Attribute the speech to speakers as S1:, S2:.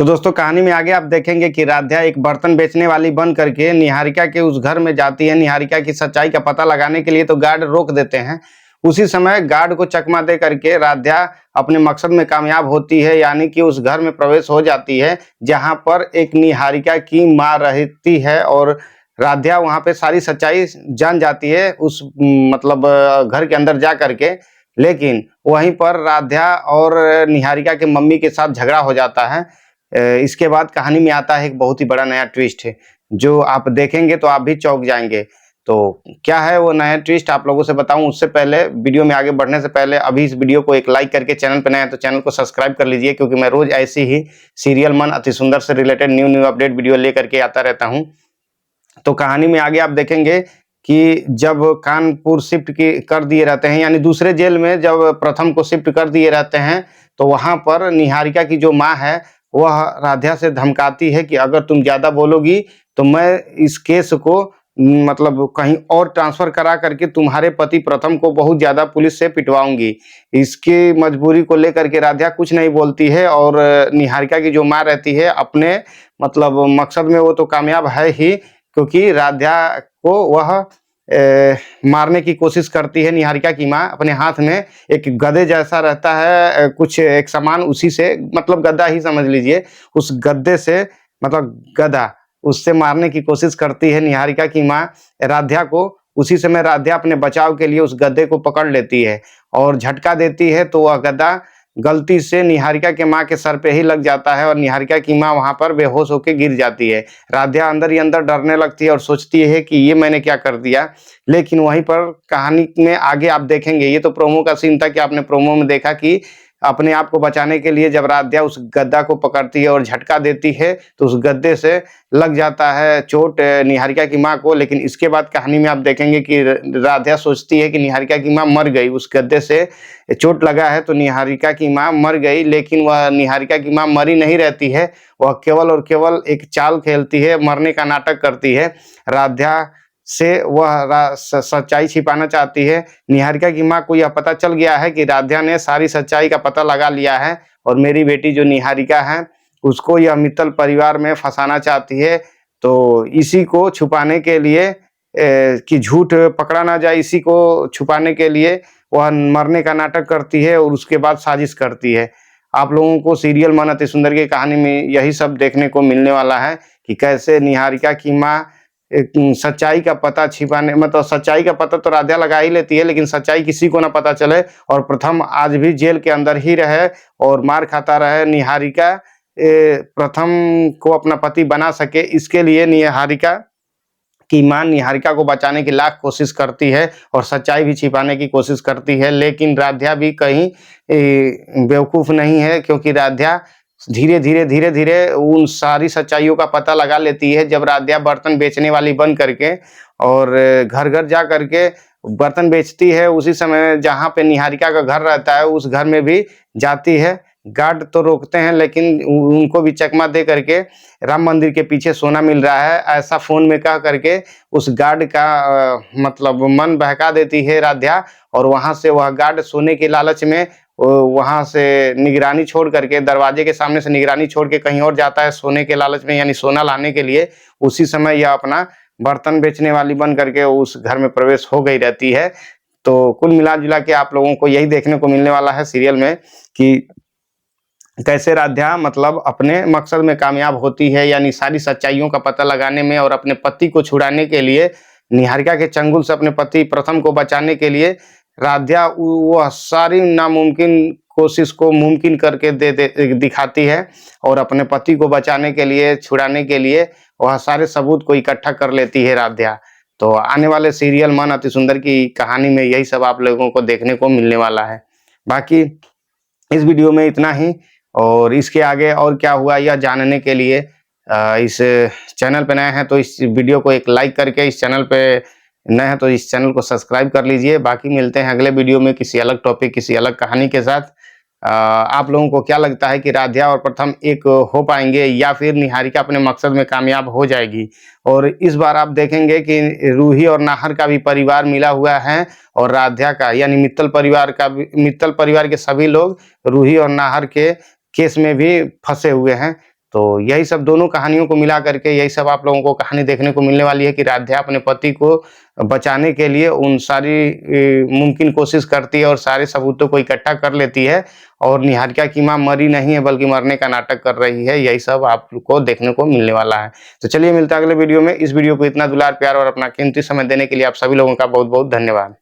S1: तो दोस्तों कहानी में आगे आप देखेंगे कि राध्या एक बर्तन बेचने वाली बन करके निहारिका के उस घर में जाती है। निहारिका की सच्चाई का पता लगाने के लिए तो गार्ड रोक देते हैं। उसी समय गार्ड को चकमा दे करके राध्या अपने मकसद में कामयाब होती है, यानी कि उस घर में प्रवेश हो जाती है जहां पर एक निहारिका की मां रहती है। और राध्या वहां पे सारी सच्चाई जान जाती है उस घर के अंदर जा करके। लेकिन वहीं पर राध्या और निहारिका के मम्मी के साथ झगड़ा हो जाता है। इसके बाद कहानी में आता है एक बहुत ही बड़ा नया ट्विस्ट है, जो आप देखेंगे तो आप भी चौंक जाएंगे। तो क्या है वो नया ट्विस्ट आप लोगों से बताऊं उससे पहले, वीडियो में आगे बढ़ने से पहले अभी इस वीडियो को एक लाइक करके, चैनल पर नए हैं तो चैनल को सब्सक्राइब कर लीजिए, क्योंकि मैं रोज ऐसी ही सीरियल मन अति सुंदर से रिलेटेड न्यू अपडेट वीडियो लेकर के आता रहता हूं। तो कहानी में आगे आप देखेंगे कि जब कानपुर शिफ्ट कर दिए रहते हैं, यानी दूसरे जेल में जब प्रथम को शिफ्ट कर दिए रहते हैं, तो वहां पर निहारिका की जो माँ है वह राध्या से धमकाती है कि अगर तुम ज्यादा बोलोगी तो मैं इस केस को कहीं और ट्रांसफर करा करके तुम्हारे पति प्रथम को बहुत ज्यादा पुलिस से पिटवाऊंगी। इसकी मजबूरी को लेकर के राध्या कुछ नहीं बोलती है, और निहारिका की जो माँ रहती है अपने मकसद में वो तो कामयाब है ही, क्योंकि राध्या को वह मारने की कोशिश करती है। निहारिका की माँ अपने हाथ में एक गधे जैसा रहता है, कुछ एक सामान, उसी से गद्दा ही समझ लीजिए, उस गद्दे से गधा, उससे मारने की कोशिश करती है निहारिका की माँ राध्या को। उसी समय राध्या अपने बचाव के लिए उस गद्दे को पकड़ लेती है और झटका देती है, तो वह गद्दा गलती से निहारिका के माँ के सर पे ही लग जाता है और निहारिका की माँ वहां पर बेहोश होकर गिर जाती है। राध्या अंदर ही अंदर डरने लगती है और सोचती है कि ये मैंने क्या कर दिया। लेकिन वहीं पर कहानी में आगे आप देखेंगे, ये तो प्रोमो का सीन था कि आपने प्रोमो में देखा कि अपने आप को बचाने के लिए जब राध्या उस गद्दा को पकड़ती है और झटका देती है तो उस गद्दे से लग जाता है चोट निहारिका की माँ को। लेकिन इसके बाद कहानी में आप देखेंगे कि राध्या सोचती है कि निहारिका की माँ मर गई, उस गद्दे से चोट लगा है तो निहारिका की माँ मर गई। लेकिन वह निहारिका की माँ मरी नहीं रहती है, वह केवल और केवल एक चाल खेलती है, मरने का नाटक करती है। राध्या से वह सच्चाई छिपाना चाहती है। निहारिका की माँ को यह पता चल गया है कि राध्या ने सारी सच्चाई का पता लगा लिया है और मेरी बेटी जो निहारिका है उसको यह मित्तल परिवार में फंसाना चाहती है। तो इसी को छुपाने के लिए कि झूठ पकड़ा ना जाए, इसी को छुपाने के लिए वह मरने का नाटक करती है और उसके बाद साजिश करती है। आप लोगों को सीरियल मन अति सुंदर की कहानी में यही सब देखने को मिलने वाला है कि कैसे निहारिका की माँ सच्चाई का पता छिपाने, सच्चाई का पता तो राध्या लगा ही लेती है, लेकिन सच्चाई किसी को ना पता चले और प्रथम आज भी जेल के अंदर ही रहे और मार खाता रहे। निहारिका प्रथम को अपना पति बना सके, इसके लिए निहारिका की मां निहारिका को बचाने की लाख कोशिश करती है और सच्चाई भी छिपाने की कोशिश करती है। लेकिन राध्या भी कहीं बेवकूफ नहीं है, क्योंकि राध्या धीरे धीरे उन सारी सच्चाइयों का पता लगा लेती है। जब राध्या बर्तन बेचने वाली बन करके और घर घर जा करके बर्तन बेचती है, उसी समय जहां पे निहारिका का घर रहता है उस घर में भी जाती है। गार्ड तो रोकते हैं, लेकिन उनको भी चकमा दे करके राम मंदिर के पीछे सोना मिल रहा है ऐसा फोन में कह करके उस गार्ड का मन बहका देती है राध्या। और वहां से वह गार्ड सोने के लालच में वहां से निगरानी छोड़ करके, दरवाजे के सामने से निगरानी छोड़ के कहीं और जाता है सोने के लालच में, यानी सोना लाने के लिए। उसी समय यह अपना बर्तन बेचने वाली बन करके उस घर में प्रवेश हो गई रहती है। तो कुल मिला जुला के आप लोगों को यही देखने को मिलने वाला है सीरियल में कि कैसे राध्या अपने मकसद में कामयाब होती है, यानी सारी सच्चाइयों का पता लगाने में और अपने पति को छुड़ाने के लिए, निहारिका के चंगुल से अपने पति प्रथम को बचाने के लिए राध्या वह सारी नामुमकिन कोशिश को मुमकिन करके दिखाती है और अपने पति को बचाने के लिए, छुड़ाने के लिए वह सारे सबूत को इकट्ठा कर लेती है राध्या। तो आने वाले सीरियल मन अति सुंदर की कहानी में यही सब आप लोगों को देखने को मिलने वाला है। बाकी इस वीडियो में इतना ही, और इसके आगे और क्या हुआ यह जानने के लिए इस चैनल पे नए हैं तो इस वीडियो को एक लाइक करके, इस चैनल पे नए हैं तो इस चैनल को सब्सक्राइब कर लीजिए। बाकी मिलते हैं अगले वीडियो में किसी अलग टॉपिक, किसी अलग कहानी के साथ। आप लोगों को क्या लगता है कि राध्या और प्रथम एक हो पाएंगे या फिर निहारिका अपने मकसद में कामयाब हो जाएगी? और इस बार आप देखेंगे कि रूही और नाहर का भी परिवार मिला हुआ है और राध्या का, यानी मित्तल परिवार के सभी लोग रूही और नाहर के केस में भी फंसे हुए हैं। तो यही सब दोनों कहानियों को मिला करके यही सब आप लोगों को कहानी देखने को मिलने वाली है कि राध्या अपने पति को बचाने के लिए उन सारी मुमकिन कोशिश करती है और सारे सबूतों को इकट्ठा कर लेती है और निहारिका की माँ मरी नहीं है बल्कि मरने का नाटक कर रही है। यही सब आपको देखने को मिलने वाला है। तो चलिए मिलता है अगले वीडियो में। इस वीडियो को इतना दुलार प्यार और अपना कीमती समय देने के लिए आप सभी लोगों का बहुत बहुत धन्यवाद।